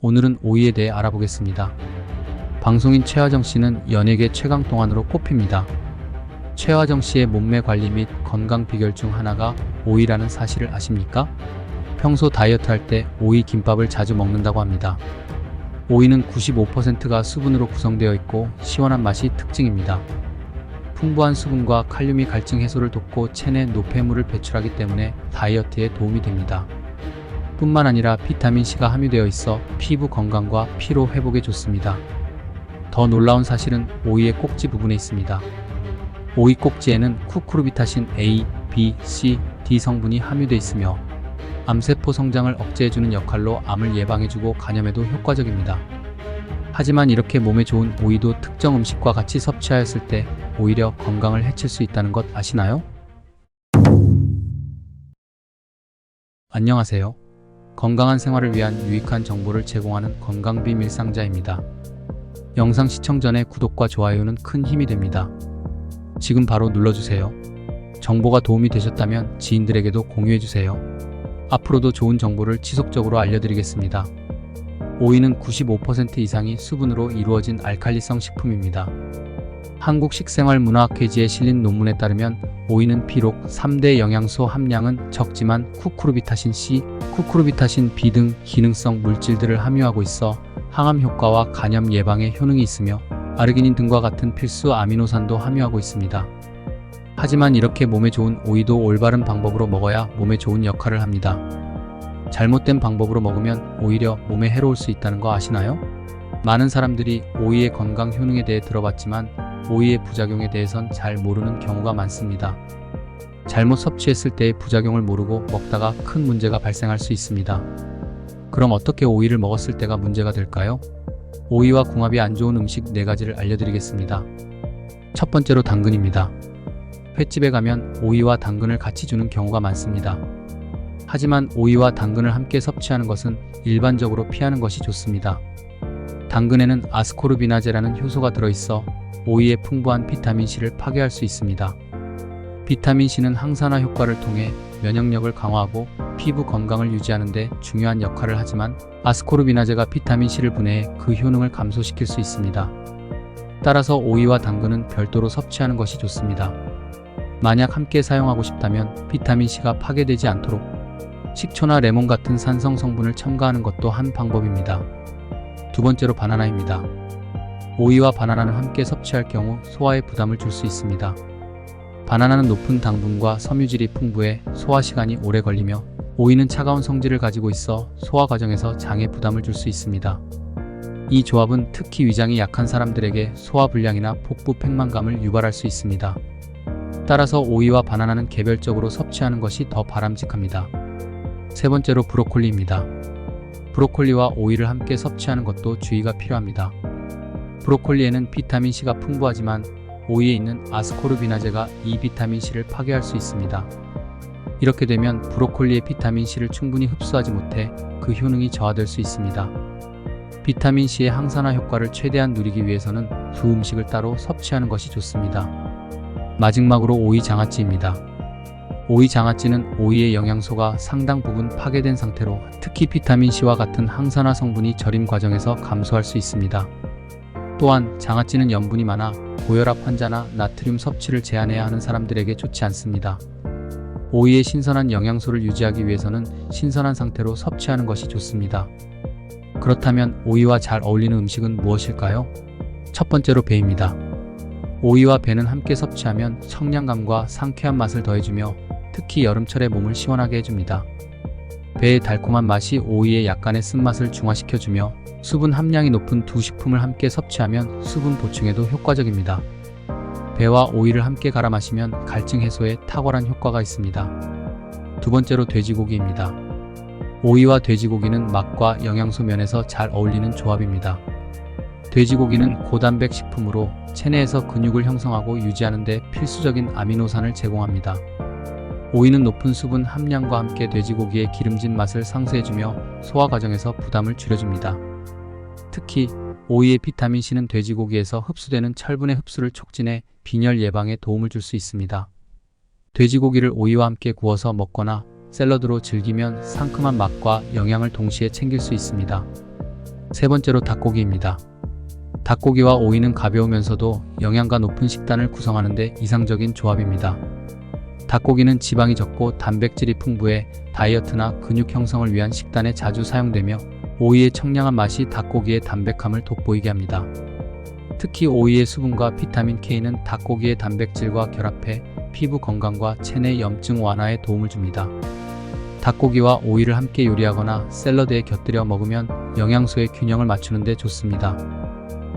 오늘은 오이에 대해 알아보겠습니다. 방송인 최하정 씨는 연예계 최강동안으로 꼽힙니다. 최하정 씨의 몸매 관리 및 건강 비결 중 하나가 오이라는 사실을 아십니까? 평소 다이어트 할 때 오이 김밥을 자주 먹는다고 합니다. 오이는 95%가 수분으로 구성되어 있고 시원한 맛이 특징입니다. 풍부한 수분과 칼륨이 갈증 해소를 돕고 체내 노폐물을 배출하기 때문에 다이어트에 도움이 됩니다. 뿐만 아니라 비타민C가 함유되어 있어 피부 건강과 피로 회복에 좋습니다. 더 놀라운 사실은 오이의 꼭지 부분에 있습니다. 오이 꼭지에는 쿠쿠르비타신 A, B, C, D 성분이 함유되어 있으며 암세포 성장을 억제해주는 역할로 암을 예방해주고 간염에도 효과적입니다. 하지만 이렇게 몸에 좋은 오이도 특정 음식과 같이 섭취하였을 때 오히려 건강을 해칠 수 있다는 것 아시나요? 안녕하세요. 건강한 생활을 위한 유익한 정보를 제공하는 건강비밀상자입니다. 영상 시청 전에 구독과 좋아요는 큰 힘이 됩니다. 지금 바로 눌러주세요. 정보가 도움이 되셨다면 지인들에게도 공유해주세요. 앞으로도 좋은 정보를 지속적으로 알려드리겠습니다. 오이는 95% 이상이 수분으로 이루어진 알칼리성 식품입니다. 한국식생활문화학회지에 실린 논문에 따르면 오이는 비록 3대 영양소 함량은 적지만 쿠쿠르비타신 C, 쿠쿠르비타신 B 등 기능성 물질들을 함유하고 있어 항암 효과와 간염 예방에 효능이 있으며 아르기닌 등과 같은 필수 아미노산도 함유하고 있습니다. 하지만 이렇게 몸에 좋은 오이도 올바른 방법으로 먹어야 몸에 좋은 역할을 합니다. 잘못된 방법으로 먹으면 오히려 몸에 해로울 수 있다는 거 아시나요? 많은 사람들이 오이의 건강 효능에 대해 들어봤지만 오이의 부작용에 대해선 잘 모르는 경우가 많습니다. 잘못 섭취했을 때의 부작용을 모르고 먹다가 큰 문제가 발생할 수 있습니다. 그럼 어떻게 오이를 먹었을 때가 문제가 될까요? 오이와 궁합이 안 좋은 음식 4가지를 알려드리겠습니다. 첫 번째로 당근입니다. 횟집에 가면 오이와 당근을 같이 주는 경우가 많습니다. 하지만 오이와 당근을 함께 섭취하는 것은 일반적으로 피하는 것이 좋습니다. 당근에는 아스코르비나제라는 효소가 들어있어 오이의 풍부한 비타민C를 파괴할 수 있습니다. 비타민C는 항산화 효과를 통해 면역력을 강화하고 피부 건강을 유지하는 데 중요한 역할을 하지만 아스코르비나제가 비타민C를 분해해 그 효능을 감소시킬 수 있습니다. 따라서 오이와 당근은 별도로 섭취하는 것이 좋습니다. 만약 함께 사용하고 싶다면 비타민C가 파괴되지 않도록 식초나 레몬 같은 산성 성분을 첨가하는 것도 한 방법입니다. 두 번째로 바나나입니다. 오이와 바나나는 함께 섭취할 경우 소화에 부담을 줄 수 있습니다. 바나나는 높은 당분과 섬유질이 풍부해 소화 시간이 오래 걸리며 오이는 차가운 성질을 가지고 있어 소화 과정에서 장에 부담을 줄 수 있습니다. 이 조합은 특히 위장이 약한 사람들에게 소화 불량이나 복부 팽만감을 유발할 수 있습니다. 따라서 오이와 바나나는 개별적으로 섭취하는 것이 더 바람직합니다. 세 번째로 브로콜리입니다. 브로콜리와 오이를 함께 섭취하는 것도 주의가 필요합니다. 브로콜리에는 비타민C가 풍부하지만 오이에 있는 아스코르비나제가 이 비타민C를 파괴할 수 있습니다. 이렇게 되면 브로콜리의 비타민C를 충분히 흡수하지 못해 그 효능이 저하될 수 있습니다. 비타민C의 항산화 효과를 최대한 누리기 위해서는 두 음식을 따로 섭취하는 것이 좋습니다. 마지막으로 오이 장아찌입니다. 오이 장아찌는 오이의 영양소가 상당 부분 파괴된 상태로 특히 비타민C와 같은 항산화 성분이 절임 과정에서 감소할 수 있습니다. 또한 장아찌는 염분이 많아 고혈압 환자나 나트륨 섭취를 제한해야 하는 사람들에게 좋지 않습니다. 오이의 신선한 영양소를 유지하기 위해서는 신선한 상태로 섭취하는 것이 좋습니다. 그렇다면 오이와 잘 어울리는 음식은 무엇일까요? 첫 번째로 배입니다. 오이와 배는 함께 섭취하면 청량감과 상쾌한 맛을 더해주며 특히 여름철에 몸을 시원하게 해줍니다. 배의 달콤한 맛이 오이의 약간의 쓴맛을 중화시켜주며 수분 함량이 높은 두 식품을 함께 섭취하면 수분 보충에도 효과적입니다. 배와 오이를 함께 갈아 마시면 갈증 해소에 탁월한 효과가 있습니다. 두 번째로 돼지고기입니다. 오이와 돼지고기는 맛과 영양소 면에서 잘 어울리는 조합입니다. 돼지고기는 고단백 식품으로 체내에서 근육을 형성하고 유지하는 데 필수적인 아미노산을 제공합니다. 오이는 높은 수분 함량과 함께 돼지고기의 기름진 맛을 상쇄해주며 소화 과정에서 부담을 줄여줍니다. 특히 오이의 비타민C는 돼지고기에서 흡수되는 철분의 흡수를 촉진해 빈혈 예방에 도움을 줄 수 있습니다. 돼지고기를 오이와 함께 구워서 먹거나 샐러드로 즐기면 상큼한 맛과 영양을 동시에 챙길 수 있습니다. 세 번째로 닭고기입니다. 닭고기와 오이는 가벼우면서도 영양가 높은 식단을 구성하는데 이상적인 조합입니다. 닭고기는 지방이 적고 단백질이 풍부해 다이어트나 근육 형성을 위한 식단에 자주 사용되며 오이의 청량한 맛이 닭고기의 담백함을 돋보이게 합니다. 특히 오이의 수분과 비타민 K는 닭고기의 단백질과 결합해 피부 건강과 체내 염증 완화에 도움을 줍니다. 닭고기와 오이를 함께 요리하거나 샐러드에 곁들여 먹으면 영양소의 균형을 맞추는 데 좋습니다.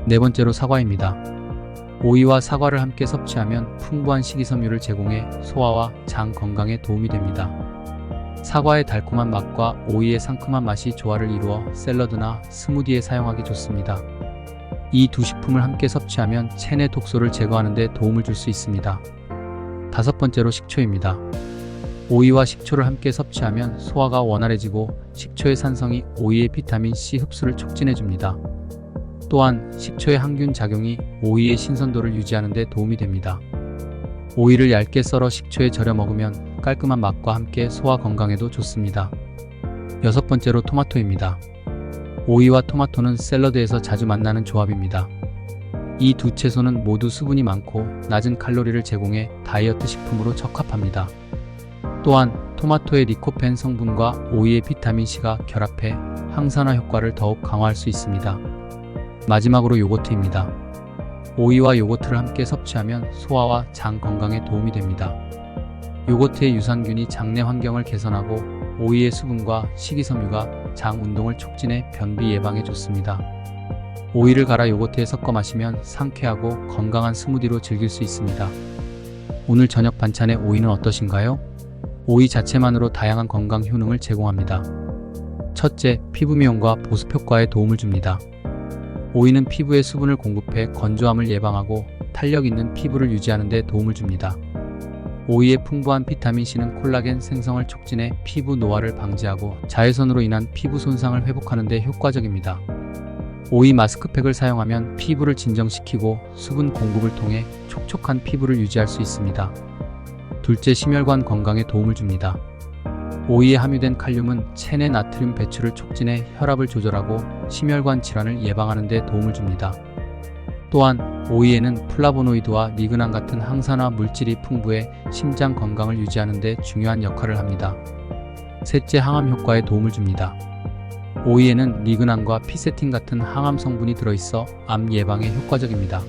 네 번째로 사과입니다. 오이와 사과를 함께 섭취하면 풍부한 식이섬유를 제공해 소화와 장 건강에 도움이 됩니다. 사과의 달콤한 맛과 오이의 상큼한 맛이 조화를 이루어 샐러드나 스무디에 사용하기 좋습니다. 이 두 식품을 함께 섭취하면 체내 독소를 제거하는 데 도움을 줄 수 있습니다. 다섯 번째로 식초입니다. 오이와 식초를 함께 섭취하면 소화가 원활해지고 식초의 산성이 오이의 비타민 C 흡수를 촉진해줍니다. 또한 식초의 항균 작용이 오이의 신선도를 유지하는 데 도움이 됩니다. 오이를 얇게 썰어 식초에 절여 먹으면 깔끔한 맛과 함께 소화 건강에도 좋습니다. 여섯 번째로 토마토입니다. 오이와 토마토는 샐러드에서 자주 만나는 조합입니다. 이 두 채소는 모두 수분이 많고 낮은 칼로리를 제공해 다이어트 식품으로 적합합니다. 또한 토마토의 리코펜 성분과 오이의 비타민C가 결합해 항산화 효과를 더욱 강화할 수 있습니다. 마지막으로 요거트입니다. 오이와 요거트를 함께 섭취하면 소화와 장 건강에 도움이 됩니다. 요거트의 유산균이 장내 환경을 개선하고 오이의 수분과 식이섬유가 장 운동을 촉진해 변비 예방에 좋습니다. 오이를 갈아 요거트에 섞어 마시면 상쾌하고 건강한 스무디로 즐길 수 있습니다. 오늘 저녁 반찬의 오이는 어떠신가요? 오이 자체만으로 다양한 건강 효능을 제공합니다. 첫째, 피부 미용과 보습 효과에 도움을 줍니다. 오이는 피부에 수분을 공급해 건조함을 예방하고 탄력 있는 피부를 유지하는 데 도움을 줍니다. 오이의 풍부한 비타민C는 콜라겐 생성을 촉진해 피부 노화를 방지하고 자외선으로 인한 피부 손상을 회복하는 데 효과적입니다. 오이 마스크팩을 사용하면 피부를 진정시키고 수분 공급을 통해 촉촉한 피부를 유지할 수 있습니다. 둘째, 심혈관 건강에 도움을 줍니다. 오이에 함유된 칼륨은 체내 나트륨 배출을 촉진해 혈압을 조절하고 심혈관 질환을 예방하는 데 도움을 줍니다. 또한 오이에는 플라보노이드와 리그난 같은 항산화 물질이 풍부해 심장 건강을 유지하는 데 중요한 역할을 합니다. 셋째, 항암 효과에 도움을 줍니다. 오이에는 리그난과 피세틴 같은 항암 성분이 들어있어 암 예방에 효과적입니다.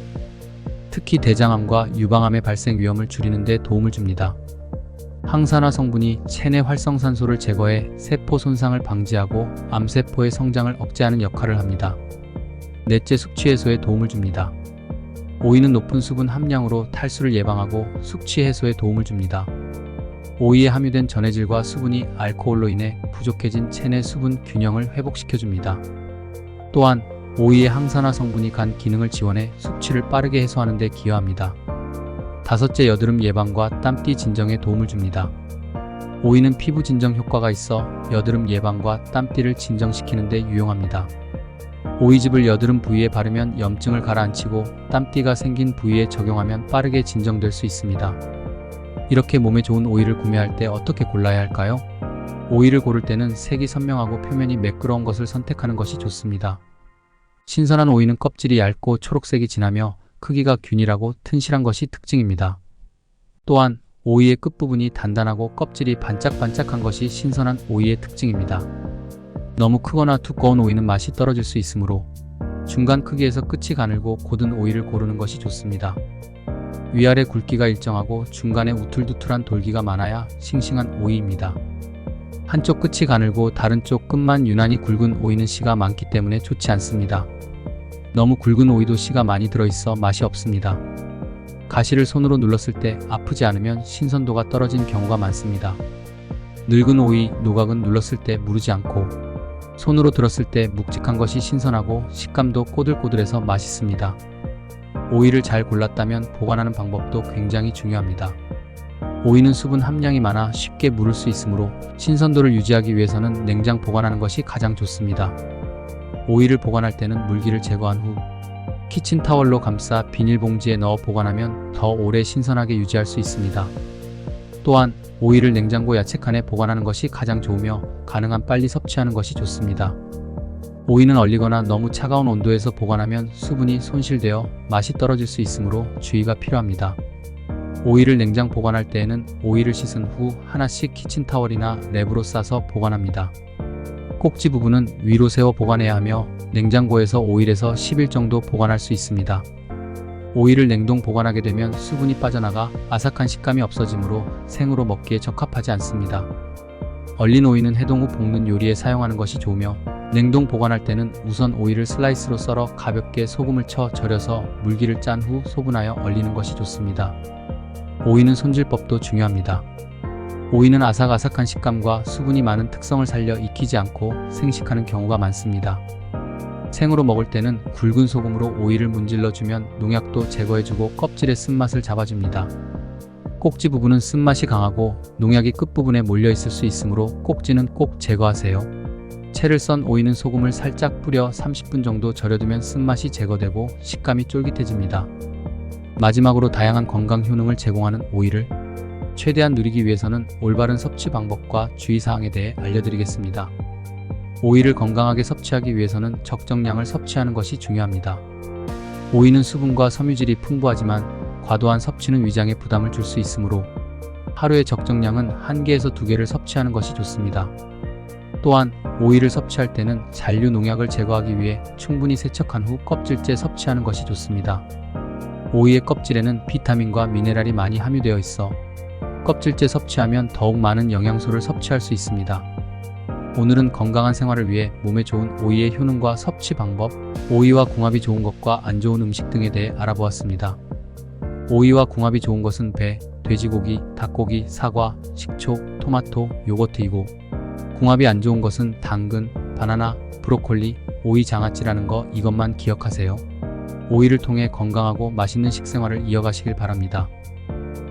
특히 대장암과 유방암의 발생 위험을 줄이는 데 도움을 줍니다. 항산화 성분이 체내 활성산소를 제거해 세포 손상을 방지하고 암세포의 성장을 억제하는 역할을 합니다. 넷째, 숙취 해소에 도움을 줍니다. 오이는 높은 수분 함량으로 탈수를 예방하고 숙취 해소에 도움을 줍니다. 오이에 함유된 전해질과 수분이 알코올로 인해 부족해진 체내 수분 균형을 회복시켜줍니다. 또한 오이의 항산화 성분이 간 기능을 지원해 숙취를 빠르게 해소하는 데 기여합니다. 다섯째, 여드름 예방과 땀띠 진정에 도움을 줍니다. 오이는 피부 진정 효과가 있어 여드름 예방과 땀띠를 진정시키는 데 유용합니다. 오이즙을 여드름 부위에 바르면 염증을 가라앉히고 땀띠가 생긴 부위에 적용하면 빠르게 진정될 수 있습니다. 이렇게 몸에 좋은 오이를 구매할 때 어떻게 골라야 할까요? 오이를 고를 때는 색이 선명하고 표면이 매끄러운 것을 선택하는 것이 좋습니다. 신선한 오이는 껍질이 얇고 초록색이 진하며 크기가 균일하고 튼실한 것이 특징입니다. 또한 오이의 끝부분이 단단하고 껍질이 반짝반짝한 것이 신선한 오이의 특징입니다. 너무 크거나 두꺼운 오이는 맛이 떨어질 수 있으므로 중간 크기에서 끝이 가늘고 곧은 오이를 고르는 것이 좋습니다. 위아래 굵기가 일정하고 중간에 우툴두툴한 돌기가 많아야 싱싱한 오이입니다. 한쪽 끝이 가늘고 다른 쪽 끝만 유난히 굵은 오이는 씨가 많기 때문에 좋지 않습니다. 너무 굵은 오이도 씨가 많이 들어있어 맛이 없습니다. 가시를 손으로 눌렀을 때 아프지 않으면 신선도가 떨어진 경우가 많습니다. 늙은 오이, 노각은 눌렀을 때 무르지 않고 손으로 들었을 때 묵직한 것이 신선하고 식감도 꼬들꼬들해서 맛있습니다. 오이를 잘 골랐다면 보관하는 방법도 굉장히 중요합니다. 오이는 수분 함량이 많아 쉽게 무를 수 있으므로 신선도를 유지하기 위해서는 냉장 보관하는 것이 가장 좋습니다. 오이를 보관할 때는 물기를 제거한 후 키친타월로 감싸 비닐봉지에 넣어 보관하면 더 오래 신선하게 유지할 수 있습니다. 또한 오이를 냉장고 야채칸에 보관하는 것이 가장 좋으며 가능한 빨리 섭취하는 것이 좋습니다. 오이는 얼리거나 너무 차가운 온도에서 보관하면 수분이 손실되어 맛이 떨어질 수 있으므로 주의가 필요합니다. 오이를 냉장 보관할 때에는 오이를 씻은 후 하나씩 키친타월이나 랩으로 싸서 보관합니다. 꼭지 부분은 위로 세워 보관해야 하며 냉장고에서 5일에서 10일 정도 보관할 수 있습니다. 오이를 냉동 보관하게 되면 수분이 빠져나가 아삭한 식감이 없어지므로 생으로 먹기에 적합하지 않습니다. 얼린 오이는 해동 후 볶는 요리에 사용하는 것이 좋으며 냉동 보관할 때는 우선 오이를 슬라이스로 썰어 가볍게 소금을 쳐 절여서 물기를 짠 후 소분하여 얼리는 것이 좋습니다. 오이는 손질법도 중요합니다. 오이는 아삭아삭한 식감과 수분이 많은 특성을 살려 익히지 않고 생식하는 경우가 많습니다. 생으로 먹을 때는 굵은 소금으로 오이를 문질러주면 농약도 제거해주고 껍질의 쓴맛을 잡아줍니다. 꼭지 부분은 쓴맛이 강하고 농약이 끝부분에 몰려있을 수 있으므로 꼭지는 꼭 제거하세요. 채를 썬 오이는 소금을 살짝 뿌려 30분 정도 절여두면 쓴맛이 제거되고 식감이 쫄깃해집니다. 마지막으로 다양한 건강 효능을 제공하는 오이를 최대한 누리기 위해서는 올바른 섭취 방법과 주의사항에 대해 알려드리겠습니다. 오이를 건강하게 섭취하기 위해서는 적정량을 섭취하는 것이 중요합니다. 오이는 수분과 섬유질이 풍부하지만 과도한 섭취는 위장에 부담을 줄 수 있으므로 하루에 적정량은 1개에서 2개를 섭취하는 것이 좋습니다. 또한 오이를 섭취할 때는 잔류 농약을 제거하기 위해 충분히 세척한 후 껍질째 섭취하는 것이 좋습니다. 오이의 껍질에는 비타민과 미네랄이 많이 함유되어 있어 껍질째 섭취하면 더욱 많은 영양소를 섭취할 수 있습니다. 오늘은 건강한 생활을 위해 몸에 좋은 오이의 효능과 섭취 방법, 오이와 궁합이 좋은 것과 안 좋은 음식 등에 대해 알아보았습니다. 오이와 궁합이 좋은 것은 배, 돼지고기, 닭고기, 사과, 식초, 토마토, 요거트이고 궁합이 안 좋은 것은 당근, 바나나, 브로콜리, 오이 장아찌라는 거 이것만 기억하세요. 오이를 통해 건강하고 맛있는 식생활을 이어가시길 바랍니다.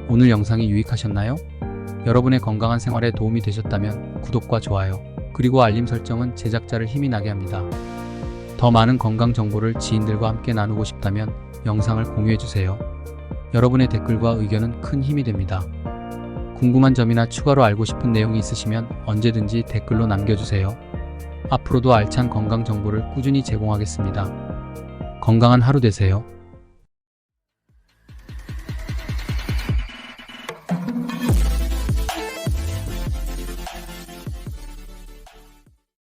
오늘 영상이 유익하셨나요? 여러분의 건강한 생활에 도움이 되셨다면 구독과 좋아요, 그리고 알림 설정은 제작자를 힘이 나게 합니다. 더 많은 건강 정보를 지인들과 함께 나누고 싶다면 영상을 공유해주세요. 여러분의 댓글과 의견은 큰 힘이 됩니다. 궁금한 점이나 추가로 알고 싶은 내용이 있으시면 언제든지 댓글로 남겨주세요. 앞으로도 알찬 건강 정보를 꾸준히 제공하겠습니다. 건강한 하루 되세요.